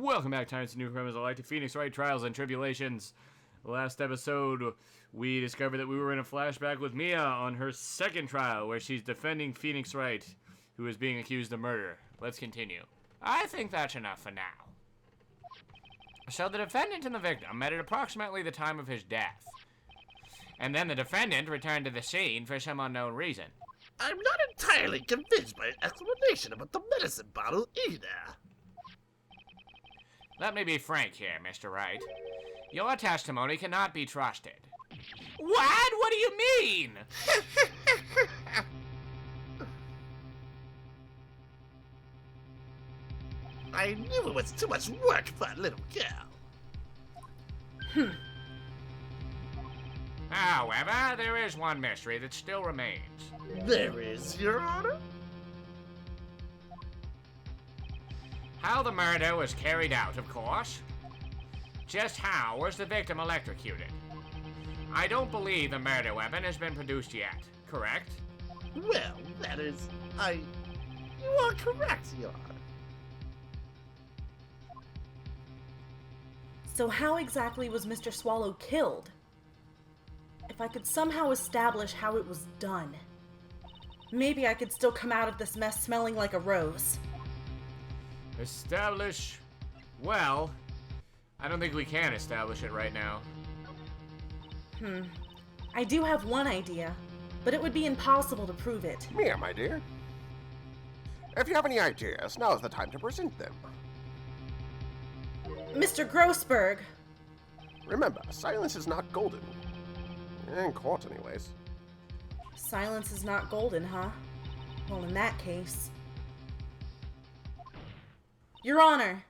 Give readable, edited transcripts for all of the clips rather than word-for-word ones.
Welcome back, Tyrants and Newcomers alike, to Phoenix Wright Trials and Tribulations. Last episode, we discovered that we were in a flashback with Mia on her second trial, where she's defending Phoenix Wright, who is being accused of murder. Let's continue. I think that's enough for now. So the defendant and the victim met at approximately the time of his death. And then the defendant returned to the scene for some unknown reason. I'm not entirely convinced by an explanation about the medicine bottle either. Let me be frank here, Mr. Wright. Your testimony cannot be trusted. What? What do you mean? I knew it was too much work for a little girl. However, there is one mystery that still remains. There is, Your Honor? How the murder was carried out, of course. Just how was the victim electrocuted? I don't believe the murder weapon has been produced yet, correct? Well, that is... You are correct, Your Honor. So how exactly was Mr. Swallow killed? If I could somehow establish how it was done, maybe I could still come out of this mess smelling like a rose. Establish? Well, I don't think we can establish it right now. I do have one idea, but it would be impossible to prove it. Mia, my dear. If you have any ideas, now is the time to present them. Mr. Grossberg! Remember, silence is not golden. In court, anyways. Silence is not golden, huh? Well, in that case... Your Honor!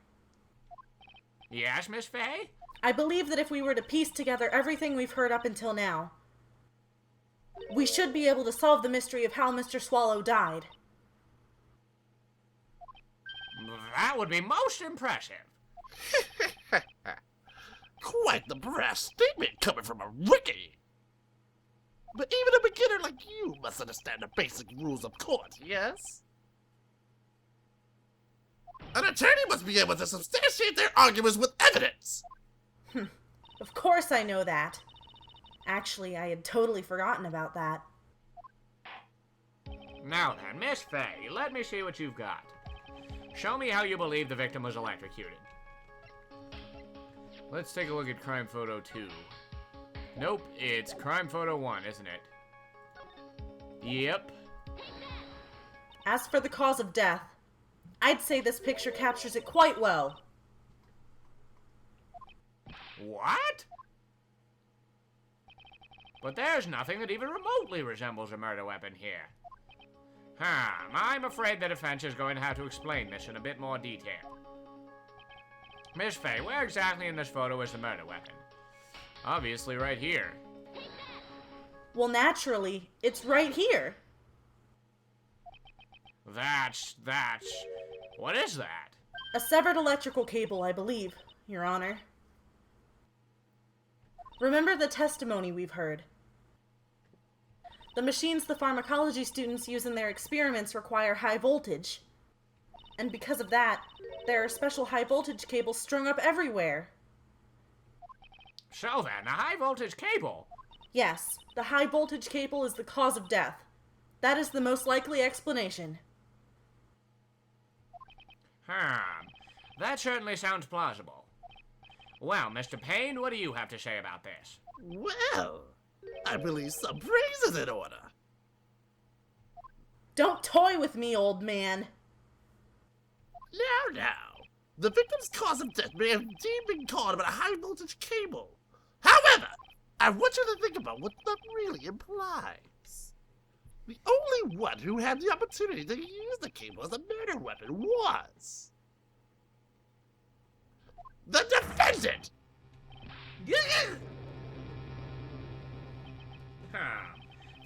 Yes, Miss Fay? I believe that if we were to piece together everything we've heard up until now, we should be able to solve the mystery of how Mr. Swallow died. That would be most impressive. Quite the brass statement coming from a rookie. But even a beginner like you must understand the basic rules of court, yes? An attorney must be able to substantiate their arguments with evidence. Of course I know that. Actually, I had totally forgotten about that. Now then, Miss Fay, let me see what you've got. Show me how you believe the victim was electrocuted. Let's take a look at crime photo 2. Nope, it's crime photo 1, isn't it? Yep. As for the cause of death, I'd say this picture captures it quite well. What? But there's nothing that even remotely resembles a murder weapon here. I'm afraid the defense is going to have to explain this in a bit more detail. Miss Fay, where exactly in this photo is the murder weapon? Obviously right here. Well, naturally, it's right here. That's... What is that? A severed electrical cable, I believe, Your Honor. Remember the testimony we've heard. The machines the pharmacology students use in their experiments require high voltage. And because of that, there are special high voltage cables strung up everywhere. So then, a high voltage cable? Yes, the high voltage cable is the cause of death. That is the most likely explanation. That certainly sounds plausible. Well, Mr. Payne, what do you have to say about this? Well, I believe some praise is in order. Don't toy with me, old man. Now. The victim's cause of death may have indeed been caused by a high voltage cable. However, I want you to think about what that really implies. The only one who had the opportunity to use the cable as a murder weapon was... the defendant!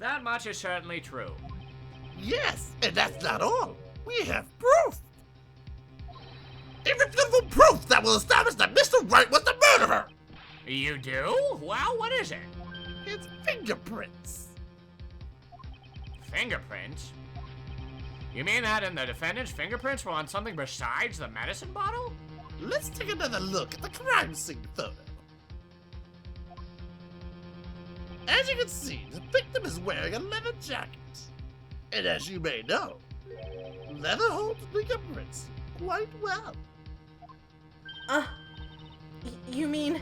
That much is certainly true. Yes, and that's not all. We have proof. Irrefutable proof that will establish that Mr. Wright was the murderer. You do? Well, what is it? His fingerprints. Fingerprints? You mean that in the defendant's fingerprints were on something besides the medicine bottle? let's take another look at the crime scene photo. As you can see, the victim is wearing a leather jacket. And as you may know, leather holds fingerprints quite well. You mean...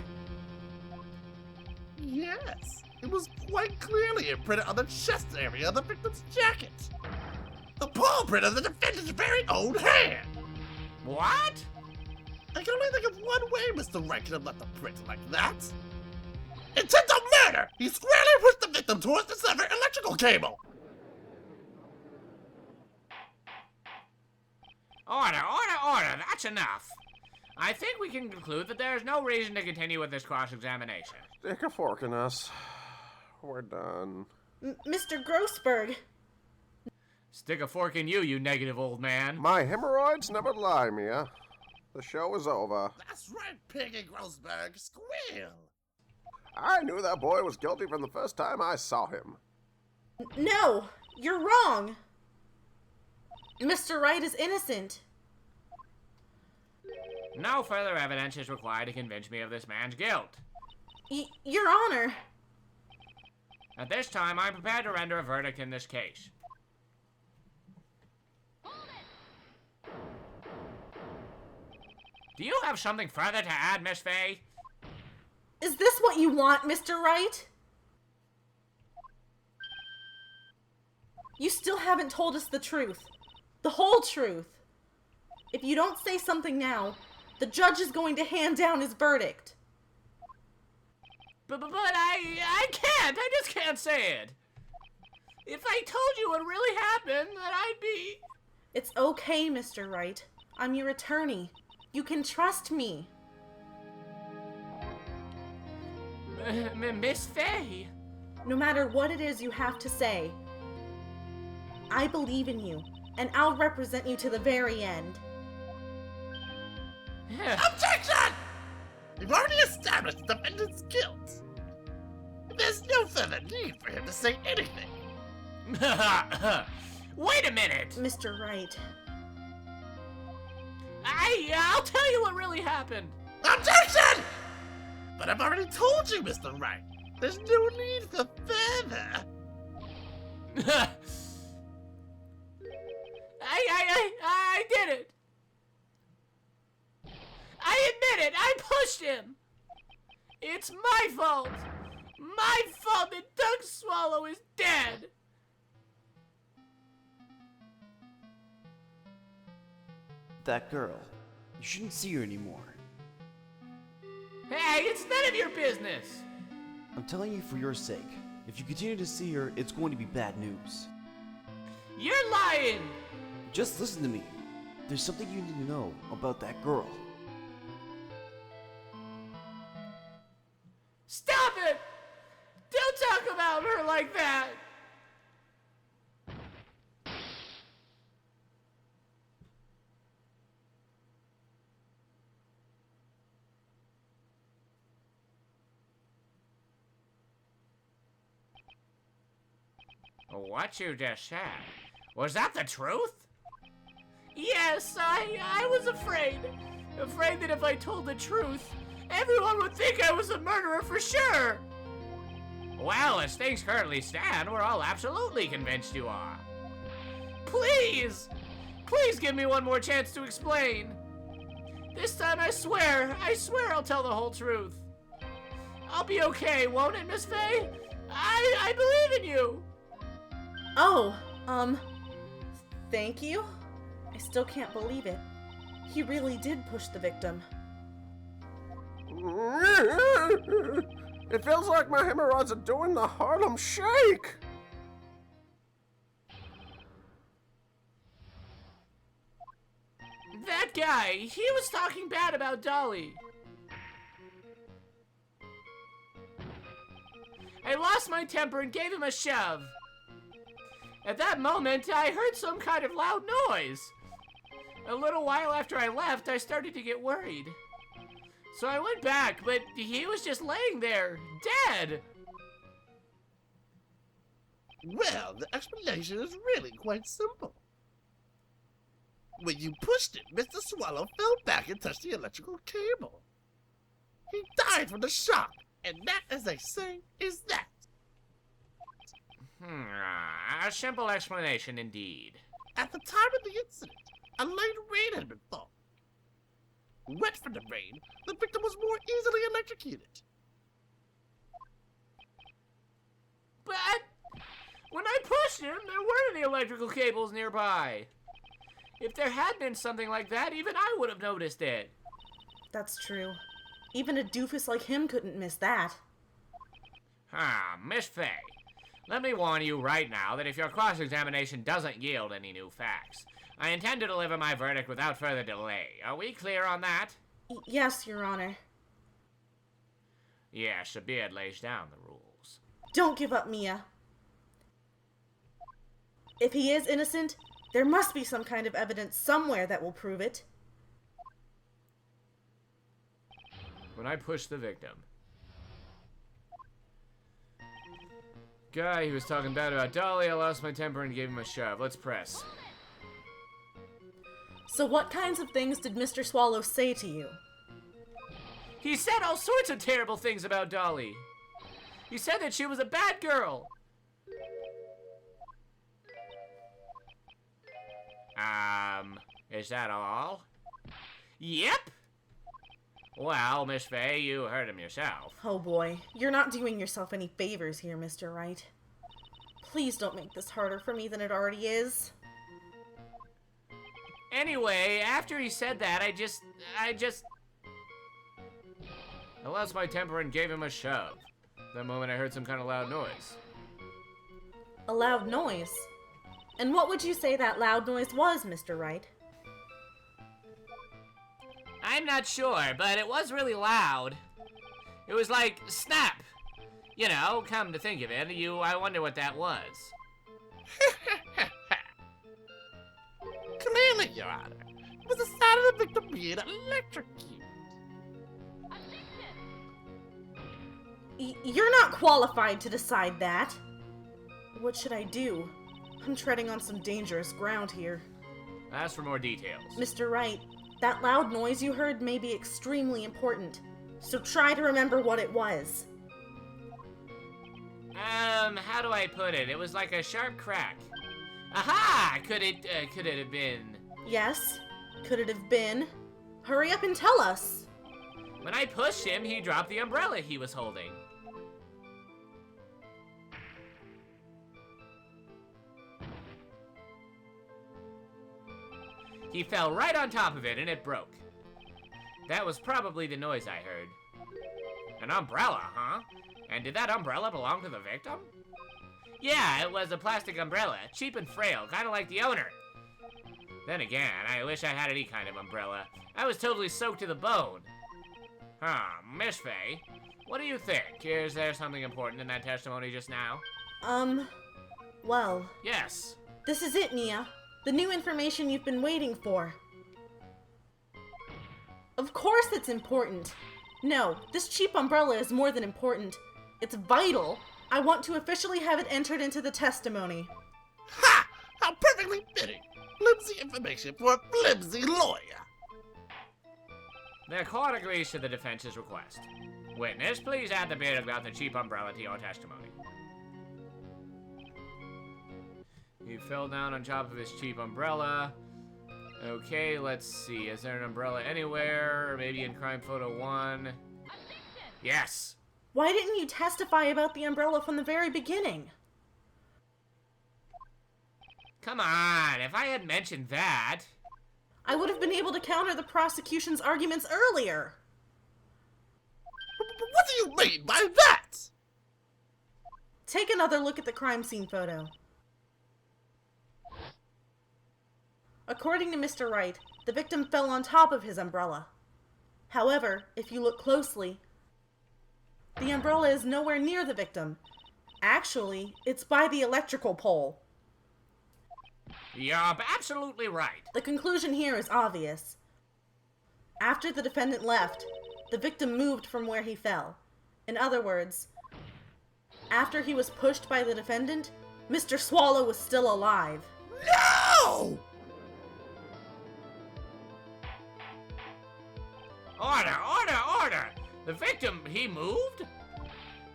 Yes, it was quite clearly imprinted on the chest area of the victim's jacket. The paw print of the defendant's very own hand. What? I can only think of one way Mr. Wright could have left a print like that. Intent of murder! He squarely pushed the victim towards the severed electrical cable. Order, that's enough. I think we can conclude that there is no reason to continue with this cross-examination. Stick a fork in us. We're done. Mr. Grossberg. Stick a fork in you, you negative old man. My hemorrhoids never lie, Mia. The show is over. That's right, Piggy Grossberg. Squeal! I knew that boy was guilty from the first time I saw him. No, you're wrong. Mr. Wright is innocent. No further evidence is required to convince me of this man's guilt. Your Honor. At this time, I'm prepared to render a verdict in this case. Do you have something further to add, Miss Faye? Is this what you want, Mr. Wright? You still haven't told us the truth. The whole truth. If you don't say something now, the judge is going to hand down his verdict. But I can't. I just can't say it. If I told you what really happened, then I'd be... It's okay, Mr. Wright. I'm your attorney. You can trust me. Miss Faye. No matter what it is you have to say, I believe in you, and I'll represent you to the very end. Objection! We've already established the defendant's guilt. There's no further need for him to say anything. Wait a minute! Mr. Wright. I'll tell you what really happened. Objection! But I've already told you, Mr. Wright. There's no need for further. I did it. I admit it. I pushed him. It's my fault. My fault that Doug Swallow is dead. That girl. You shouldn't see her anymore. Hey, it's none of your business. I'm telling you for your sake. If you continue to see her, it's going to be bad news. You're lying. Just listen to me. There's something you need to know about that girl. Stop it! Don't talk about her like that! What you just said, was that the truth? Yes, I was afraid. Afraid that if I told the truth, everyone would think I was a murderer for sure. Well, as things currently stand, we're all absolutely convinced you are. Please! Please give me one more chance to explain. This time I swear I'll tell the whole truth. I'll be okay, won't it, Miss Faye? I believe in you. Oh, thank you? I still can't believe it. He really did push the victim. It feels like my hemorrhoids are doing the Harlem Shake. That guy, he was talking bad about Dolly. I lost my temper and gave him a shove. At that moment, I heard some kind of loud noise. A little while after I left, I started to get worried. So I went back, but he was just laying there, dead. Well, the explanation is really quite simple. When you pushed it, Mr. Swallow fell back and touched the electrical cable. He died from the shock, and that, as they say, is that. A simple explanation indeed. At the time of the incident, a light rain had been falling. Wet from the rain, the victim was more easily electrocuted. But when I pushed him, there weren't any electrical cables nearby. If there had been something like that, even I would have noticed it. That's true. Even a doofus like him couldn't miss that. Miss Faye. Let me warn you right now that if your cross-examination doesn't yield any new facts, I intend to deliver my verdict without further delay. Are we clear on that? Yes, Your Honor. Yes, the beard lays down the rules. Don't give up, Mia. If he is innocent, there must be some kind of evidence somewhere that will prove it. When I pushed the victim, guy who was talking bad about Dahlia, I lost my temper and gave him a shove. Let's press. So what kinds of things did Mr. Swallow say to you? He said all sorts of terrible things about Dolly. He said that she was a bad girl. Is that all? Yep. Well, Miss Faye, you heard him yourself. Oh boy, you're not doing yourself any favors here, Mr. Wright. Please don't make this harder for me than it already is. Anyway, after he said that, I lost my temper and gave him a shove. That moment I heard some kind of loud noise. A loud noise? And what would you say that loud noise was, Mr. Wright? I'm not sure, but it was really loud. It was like, snap! You know, come to think of it, I wonder what that was. Clearly, Your Honor, it was the sound of the victim being electrocuted. You're not qualified to decide that. What should I do? I'm treading on some dangerous ground here. Ask for more details. Mr. Wright, that loud noise you heard may be extremely important, so try to remember what it was. How do I put it? It was like a sharp crack. Aha! Could it have been... Yes? Could it have been? Hurry up and tell us! When I pushed him, he dropped the umbrella he was holding. He fell right on top of it and it broke. That was probably the noise I heard. An umbrella, huh? And did that umbrella belong to the victim? Yeah, it was a plastic umbrella, cheap and frail, kind of like the owner. Then again, I wish I had any kind of umbrella. I was totally soaked to the bone. Miss Faye, what do you think? Is there something important in that testimony just now? Well... Yes. This is it, Mia. The new information you've been waiting for. Of course it's important. No, this cheap umbrella is more than important. It's vital. I want to officially have it entered into the testimony. Ha! How perfectly fitting! Flimsy information for a flimsy lawyer! The court agrees to the defense's request. Witness, please add the bit about the cheap umbrella to your testimony. He fell down on top of his cheap umbrella. Okay, let's see. Is there an umbrella anywhere? Maybe in crime photo 1? Yes! Why didn't you testify about the umbrella from the very beginning? Come on, if I had mentioned that... I would have been able to counter the prosecution's arguments earlier. What do you mean by that? Take another look at the crime scene photo. According to Mr. Wright, the victim fell on top of his umbrella. However, if you look closely, the umbrella is nowhere near the victim. Actually, it's by the electrical pole. You're absolutely right. The conclusion here is obvious. After the defendant left, the victim moved from where he fell. In other words, after he was pushed by the defendant, Mr. Swallow was still alive. No! Order! The victim, he moved?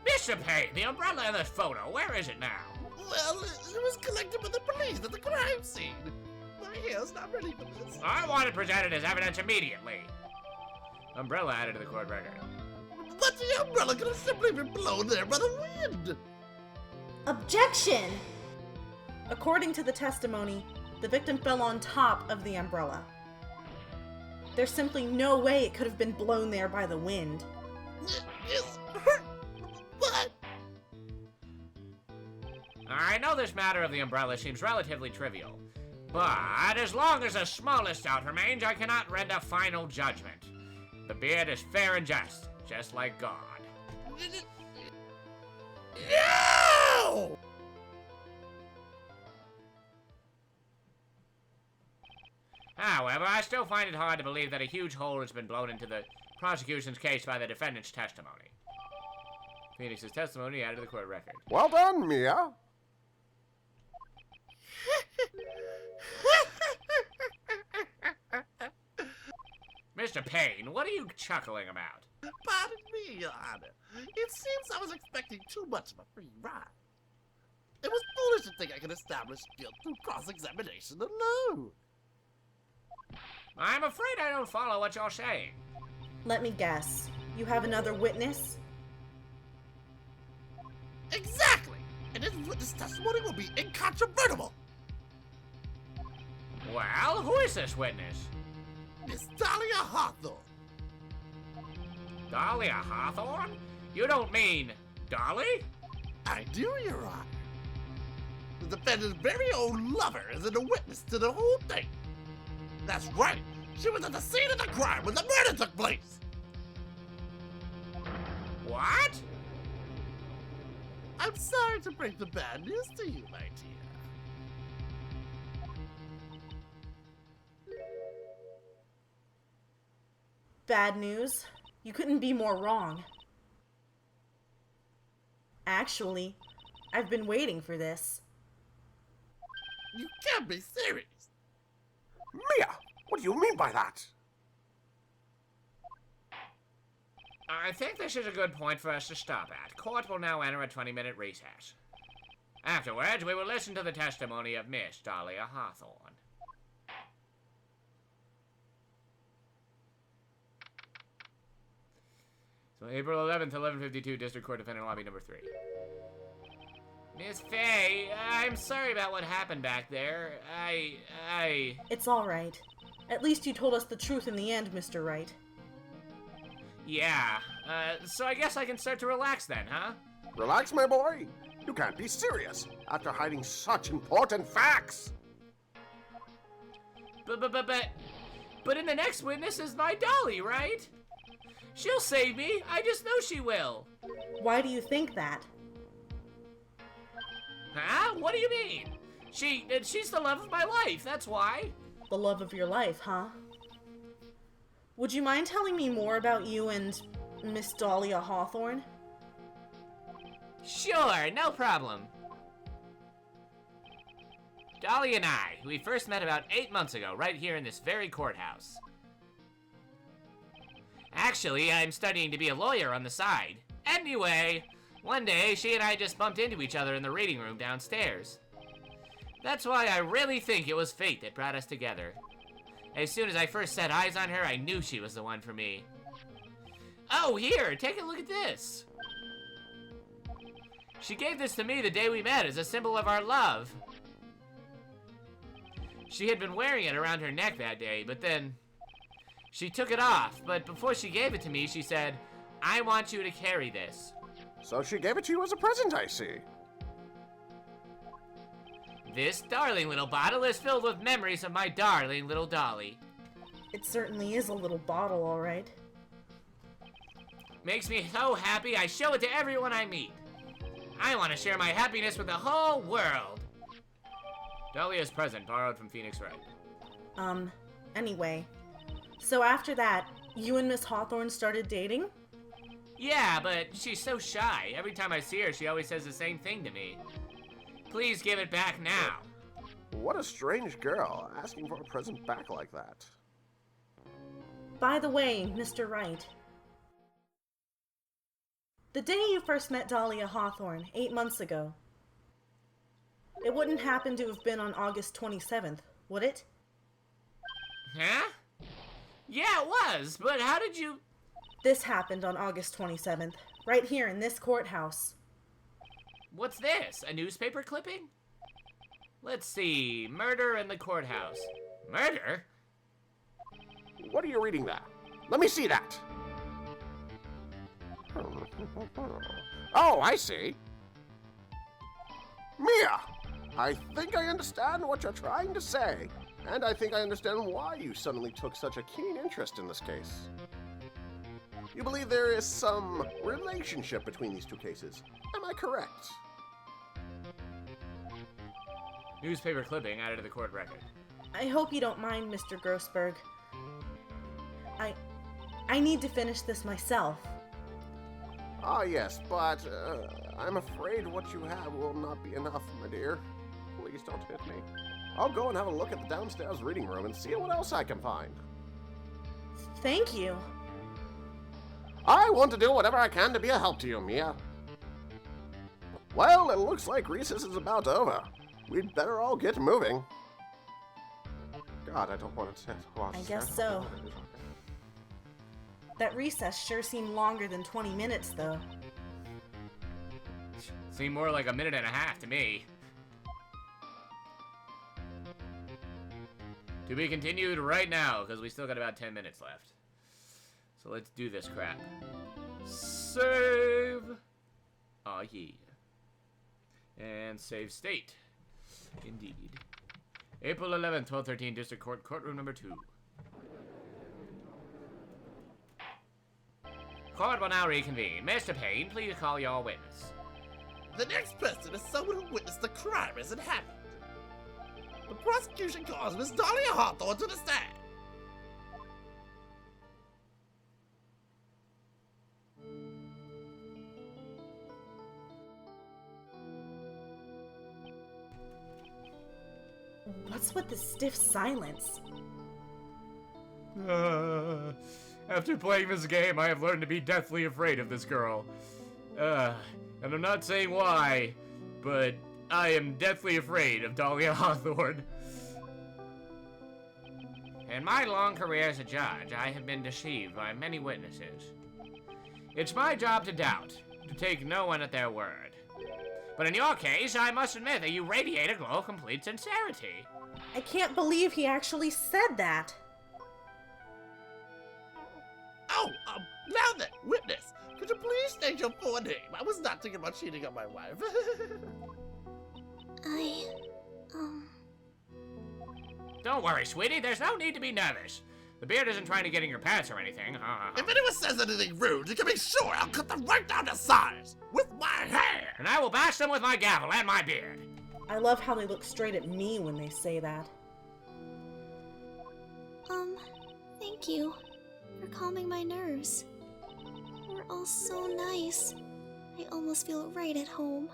Mr. Payne, the umbrella in this photo, where is it now? Well, it was collected by the police at the crime scene. My hair's not ready for this. I want it presented as evidence immediately. Umbrella added to the court record. But the umbrella could have simply been blown there by the wind. Objection! According to the testimony, the victim fell on top of the umbrella. There's simply no way it could have been blown there by the wind. It's hurt. What? I know this matter of the umbrella seems relatively trivial, but as long as the smallest doubt remains, I cannot render final judgment. The beard is fair and just like God. No! However, I still find it hard to believe that a huge hole has been blown into the prosecution's case by the defendant's testimony. Phoenix's testimony added to the court record. Well done, Mia. Mr. Payne, what are you chuckling about? Pardon me, Your Honor. It seems I was expecting too much of a free ride. It was foolish to think I could establish guilt through cross-examination alone. I'm afraid I don't follow what you're saying. Let me guess. You have another witness? Exactly! And his witness testimony will be incontrovertible. Well, who is this witness? Miss Dahlia Hawthorne. Dahlia Hawthorne? You don't mean Dolly? I do, Your Honor. The defendant's very own lover is a witness to the whole thing. That's right. She was at the scene of the crime when the murder took place. What? I'm sorry to break the bad news to you, my dear. Bad news? You couldn't be more wrong. Actually, I've been waiting for this. You can't be serious. Mia, what do you mean by that? I think this is a good point for us to stop at. Court will now enter a 20-minute recess. Afterwards, we will listen to the testimony of Miss Dahlia Hawthorne. So April 11th, 11:52, District Court Defendant Lobby number 3. Miss Faye, I'm sorry about what happened back there. It's all right. At least you told us the truth in the end, Mr. Wright. Yeah, so I guess I can start to relax then, huh? Relax, my boy. You can't be serious after hiding such important facts. But in the next witness is my Dolly, right? She'll save me. I just know she will. Why do you think that? Huh? What do you mean? She's the love of my life, that's why. The love of your life, huh? Would you mind telling me more about you and Miss Dahlia Hawthorne? Sure, no problem. Dolly and I, we first met about 8 months ago, right here in this very courthouse. Actually, I'm studying to be a lawyer on the side. Anyway, one day, she and I just bumped into each other in the reading room downstairs. That's why I really think it was fate that brought us together. As soon as I first set eyes on her, I knew she was the one for me. Oh, here, take a look at this. She gave this to me the day we met as a symbol of our love. She had been wearing it around her neck that day, but then she took it off. But before she gave it to me, she said, "I want you to carry this." So she gave it to you as a present, I see. This darling little bottle is filled with memories of my darling little Dolly. It certainly is a little bottle, all right. Makes me so happy I show it to everyone I meet. I want to share my happiness with the whole world. Dahlia's present, borrowed from Phoenix Wright. Anyway. So after that, you and Miss Hawthorne started dating? Yeah, but she's so shy. Every time I see her, she always says the same thing to me. Please give it back now. What a strange girl, asking for a present back like that. By the way, Mr. Wright. The day you first met Dahlia Hawthorne, 8 months ago. It wouldn't happen to have been on August 27th, would it? Huh? Yeah, it was, but how did you... This happened on August 27th, right here in this courthouse. What's this? A newspaper clipping? Let's see. Murder in the courthouse. Murder? What are you reading there? Let me see that. Oh, I see. Mia! I think I understand what you're trying to say. And I think I understand why you suddenly took such a keen interest in this case. You believe there is some relationship between these two cases. Am I correct? Newspaper clipping added to the court record. I hope you don't mind, Mr. Grossberg. I need to finish this myself. Ah, yes, but I'm afraid what you have will not be enough, my dear. Please don't hit me. I'll go and have a look at the downstairs reading room and see what else I can find. Thank you. I want to do whatever I can to be a help to you, Mia. Well, it looks like recess is about over. We'd better all get moving. God, I don't want to... I guess so. That recess sure seemed longer than 20 minutes, though. Seemed more like a minute and a half to me. To be continued right now, because we still got about 10 minutes left. So let's do this crap. Save! Aw, yeah. And save state. Indeed. April 11th, 1213, District Court, Courtroom number 2. Court will now reconvene. Mr. Payne, please call your witness. The next person is someone who witnessed the crime as it happened. The prosecution calls Miss Dahlia Hawthorne to the stand. What's with the stiff silence? After playing this game, I have learned to be deathly afraid of this girl. And I'm not saying why, but I am deathly afraid of Dahlia Hawthorne. In my long career as a judge, I have been deceived by many witnesses. It's my job to doubt, to take no one at their word. But in your case, I must admit that you radiate a glow of complete sincerity. I can't believe he actually said that. Oh, now then, witness, could you please state your full name? I was not thinking about cheating on my wife. Don't worry, sweetie, there's no need to be nervous. The beard isn't trying to get in your pants or anything. If anyone says anything rude, you can be sure I'll cut them right down to size with my hair. And I will bash them with my gavel and my beard. I love how they look straight at me when they say that. Thank you for calming my nerves. We're all so nice. I almost feel right at home.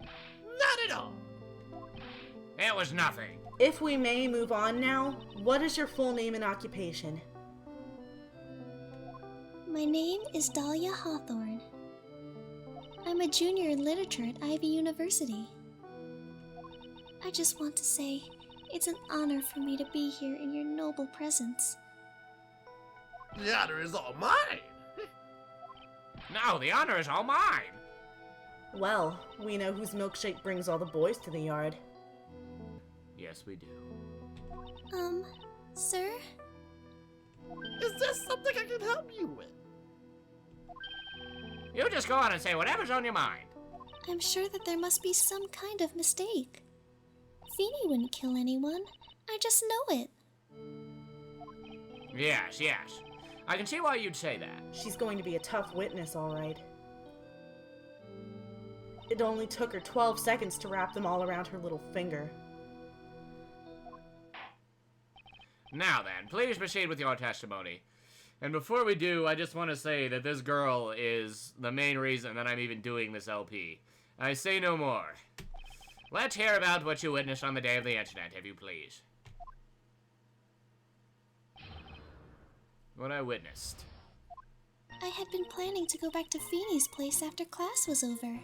Not at all. It was nothing. If we may move on now, what is your full name and occupation? My name is Dahlia Hawthorne. I'm a junior in literature at Ivy University. I just want to say, it's an honor for me to be here in your noble presence. The honor is all mine. No, the honor is all mine. Well, we know whose milkshake brings all the boys to the yard. Yes, we do. Sir? Is there something I can help you with? You just go on and say whatever's on your mind. I'm sure that there must be some kind of mistake. Feeny wouldn't kill anyone. I just know it. Yes, yes. I can see why you'd say that. She's going to be a tough witness, all right. It only took her 12 seconds to wrap them all around her little finger. Now then, please proceed with your testimony. And before we do, I just want to say that this girl is the main reason that I'm even doing this LP. I say no more. Let's hear about what you witnessed on the day of the incident, if you please. what I witnessed. I had been planning to go back to Feeney's place after class was over.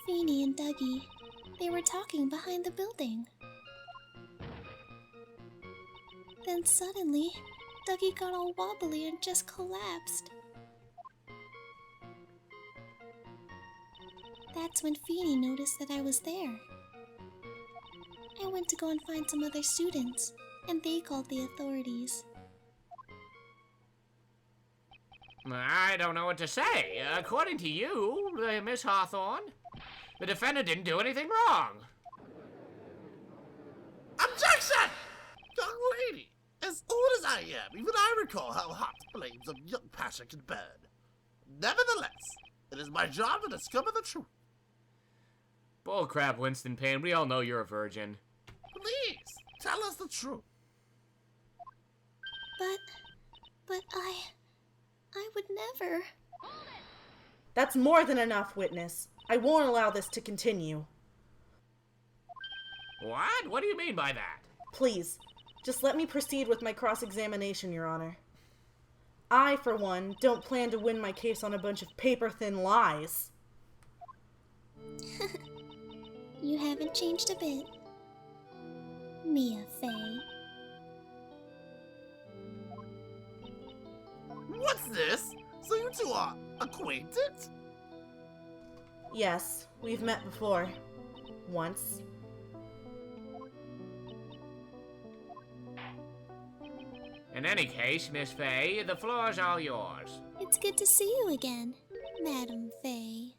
Feeney and Dougie, they were talking behind the building. Then suddenly, Dougie got all wobbly and just collapsed. That's when Feeney noticed that I was there. I went to go and find some other students, and they called the authorities. I don't know what to say. According to you, Miss Hawthorne, the defendant didn't do anything wrong. Objection! Young lady, as old as I am, even I recall how hot the flames of young passion can burn. Nevertheless, it is my job to discover the truth. Bullcrap, Winston Payne. We all know you're a virgin. Please, tell us the truth. But I would never. That's more than enough, witness. I won't allow this to continue. What? What do you mean by that? Please, just let me proceed with my cross-examination, Your Honor. I, for one, don't plan to win my case on a bunch of paper-thin lies. You haven't changed a bit. Mia Fey. What's this? So you two are acquainted? Yes, we've met before. Once. In any case, Miss Fey, the floor's all yours. It's good to see you again, Madam Fey.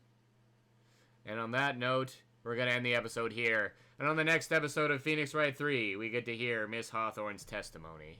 And on that note, we're gonna end the episode here. And on the next episode of Phoenix Wright 3, we get to hear Miss Hawthorne's testimony.